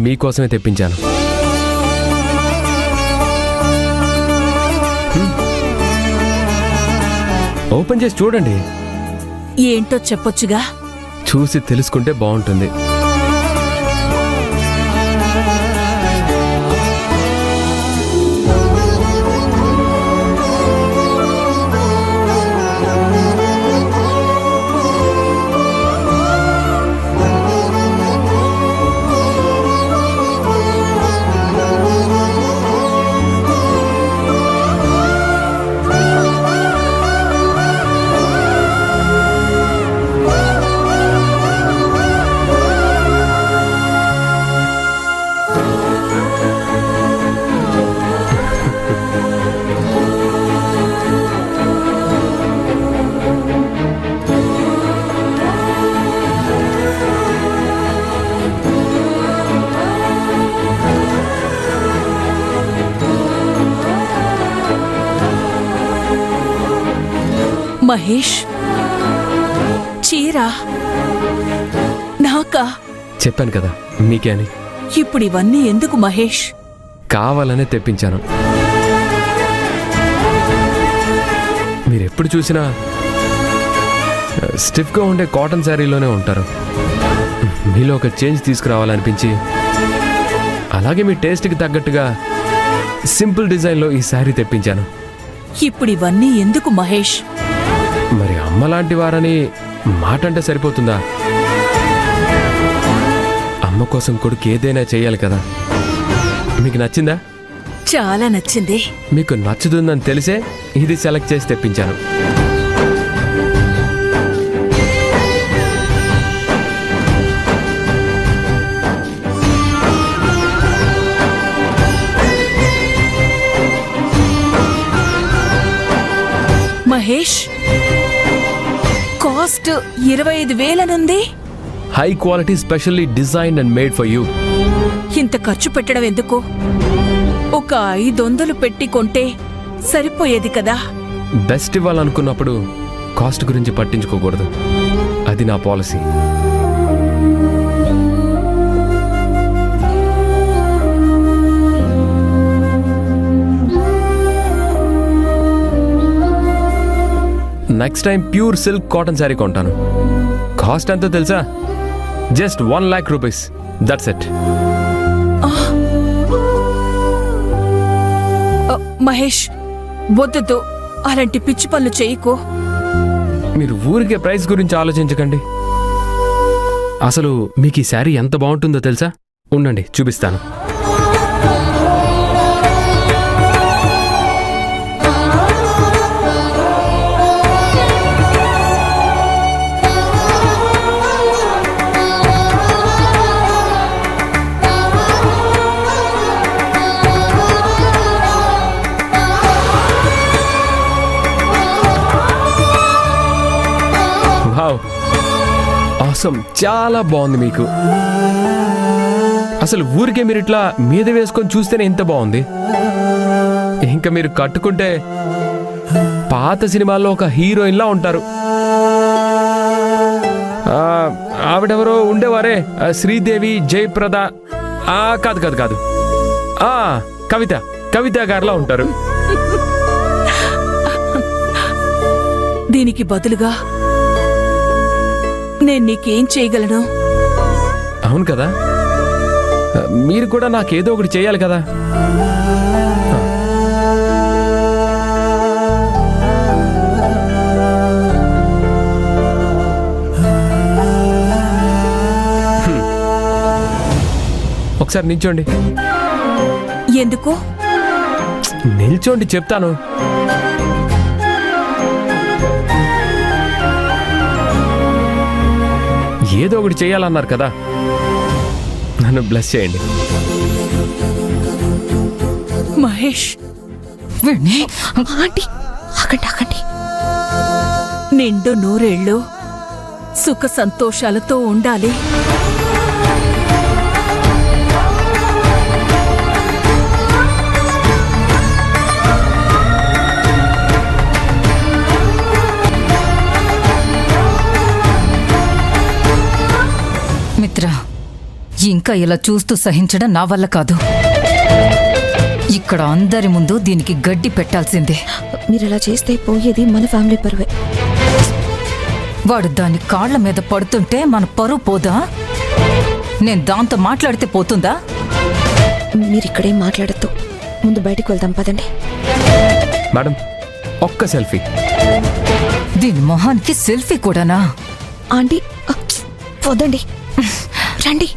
మీకోసమే తెప్పించాను. ఓపెన్ చేసి చూడండి. ఏంటో చెప్పొచ్చుగా. చూసి తెలుసుకుంటే బాగుంటుంది. మహేష్, చీర నాకా? చెప్పాను కదా మీకే అని. ఇప్పుడు ఇవన్నీ ఎందుకు మహేష్? కావాలనే తెప్పించాను. మీరెప్పుడు చూసినా స్టిఫ్గా ఉండే కాటన్ శారీలోనే ఉంటారు. మీలో ఒక చేంజ్ తీసుకురావాలనిపించి, అలాగే మీ టేస్ట్కి తగ్గట్టుగా సింపుల్ డిజైన్లో ఈ శారీ తెప్పించాను. ఇప్పుడు ఇవన్నీ ఎందుకు మహేష్? మరి అమ్మలాంటి వారని మాట అంటే సరిపోతుందా? అమ్మ కోసం కొడుకు ఏదైనా చేయాలి కదా. మీకు నచ్చిందా? చాలా నచ్చింది. మీకు నచ్చుతుందని తెలిసే ఇది సెలెక్ట్ చేసి తెప్పించాను. Mahesh, cost 25,000 high quality, specially design and made for you. ఇంత ఖర్చు పెట్టడం ఎందుకు? ఒక 500 పెట్టి కొంటే సరిపోయేది కదా. బెస్ట్ ఇవ్వాలనుకున్నప్పుడు కాస్ట్ గురించి పట్టించుకోకూడదు. అది నా policy. Next time pure silk cotton sari కొంటాను. కాస్ట్ ఎంతో తెలుసా? Just 1 lakh rupees. That's it. Mahesh, వద్దు, అలాంటి పిచ్చి పనులు చేయకు. మీరు ఊరికే ప్రైస్ గురించి ఆలోచించకండి. అసలు మీకు ఈ శారీ ఎంత బాగుంటుందో తెలుసా? ఉండండి, చూపిస్తాను. చాలా బాగుంది మీకు. అసలు ఊరికే మీరు ఇట్లా మీద వేసుకొని చూస్తేనే ఇంత బాగుంది. ఇంకా మీరు కట్టుకుంటే పాత సినిమాల్లో ఒక హీరోయిన్లా ఉంటారు. ఆవిడెవరో ఉండేవారే, శ్రీదేవి, జయప్రద. కాదు కాదు కాదు, కవిత గారిలా ఉంటారు. దీనికి బదులుగా నేను నీకేం చేయగలను? అవును కదా, మీరు కూడా నాకేదో ఒకటి చేయాలి కదా. ఒకసారి నిల్చోండి. ఎందుకు? నిల్చోండి, చెప్తాను. ఏదో ఒకటి చేయాలన్నారు కదా, నన్ను బ్లెస్ చేయండి. మహేష్, నిండు 100 ఏళ్ళు సుఖ సంతోషాలతో ఉండాలి. మిత్ర, ఇంకా ఇలా చూస్తూ సహించడం నా వల్ల కాదు. ఇక్కడ అందరి ముందు దీనికి గడ్డి పెట్టాల్సిందే. మీరలా చేస్తే పోయేది మన ఫ్యామిలీ పరువే. వాడు దాని కాళ్ల మీద పడుతుంటే మన పరువు పోదా? నేను దాంతో మాట్లాడితే పోతుందా? మీరిక్కడేం మాట్లాడద్దు, ముందు బయటికి వెళ్దాం పదండి. మేడం, ఒక్క సెల్ఫీ. దీని మొహానికి సెల్ఫీ కూడానా? ఆంటీ వద్దండి, రండి.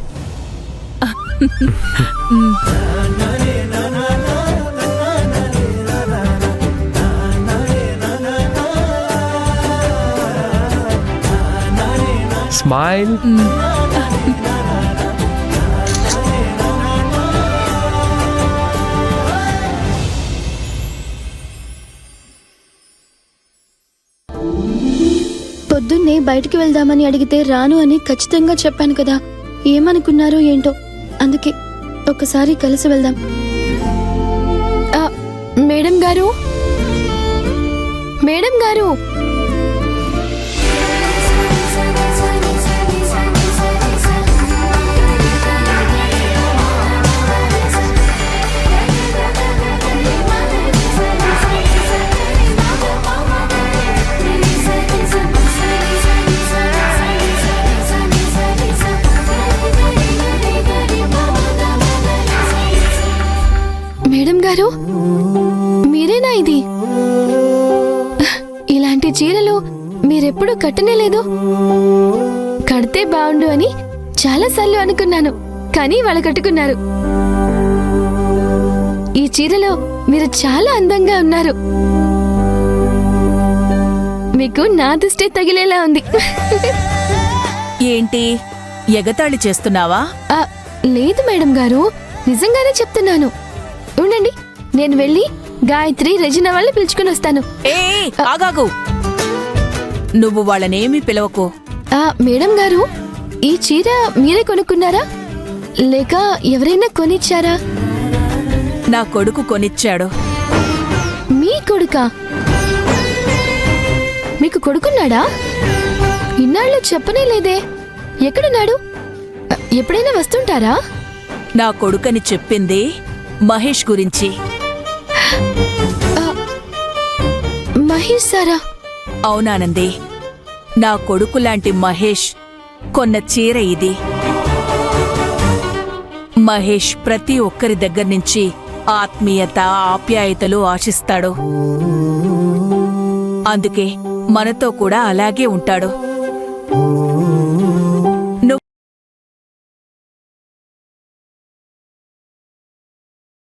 స్మైల్. పొద్దున్నే బయటికి వెళ్దామని అడిగితే రాను అని ఖచ్చితంగా చెప్పాను కదా. ఏమనుకున్నారో ఏంటో, అందుకే ఒక్కసారి కలిసి వెళ్దాం. మేడం గారు, మేడం గారు, మేడం గారు, మీరేనా ఇది? ఇలాంటి చీరలు మీరెప్పుడు కట్టనే లేదు. కడితే బాగుండు అని చాలాసార్లు అనుకున్నాను, కానీ వాళ్ళు కట్టుకున్నారు. ఈ చీరలో మీరు చాలా అందంగా ఉన్నారు. మీకు నా దృష్టి తగిలేలా ఉంది. ఏంటి ఎగతాళి చేస్తున్నావా? లేదు మేడం గారు, నిజంగానే చెప్తున్నాను. ఉండండి, నేను వెళ్ళి గాయత్రి, రెజినా వాళ్ళని పిలుచుకుని వస్తాను. ఏ ఆగాగు, నువ్వు వాళ్ళనేమి పిలవకు. మేడం గారు, ఈ చీర మీరే కొనుక్కున్నారా లేక ఎవరైనా కొనిచ్చారా? నా కొడుకు కొనిచ్చాడు. మీ కొడుకా? మీకు కొడుకున్నాడా? ఇన్నాళ్ళు చెప్పనే లేదే. ఎక్కడున్నాడు? ఎప్పుడైనా వస్తుంటారా? నా కొడుకని చెప్పింది మహేష్ గురించి. మహేష్ సారా? అవునానంది, నా కొడుకు లాంటి మహేష్ కొన్న చీర ఇది. మహేష్ ప్రతి ఒక్కరి దగ్గర నుంచి ఆత్మీయత, ఆప్యాయతలు ఆశిస్తాడు. అందుకే మనతో కూడా అలాగే ఉంటాడు.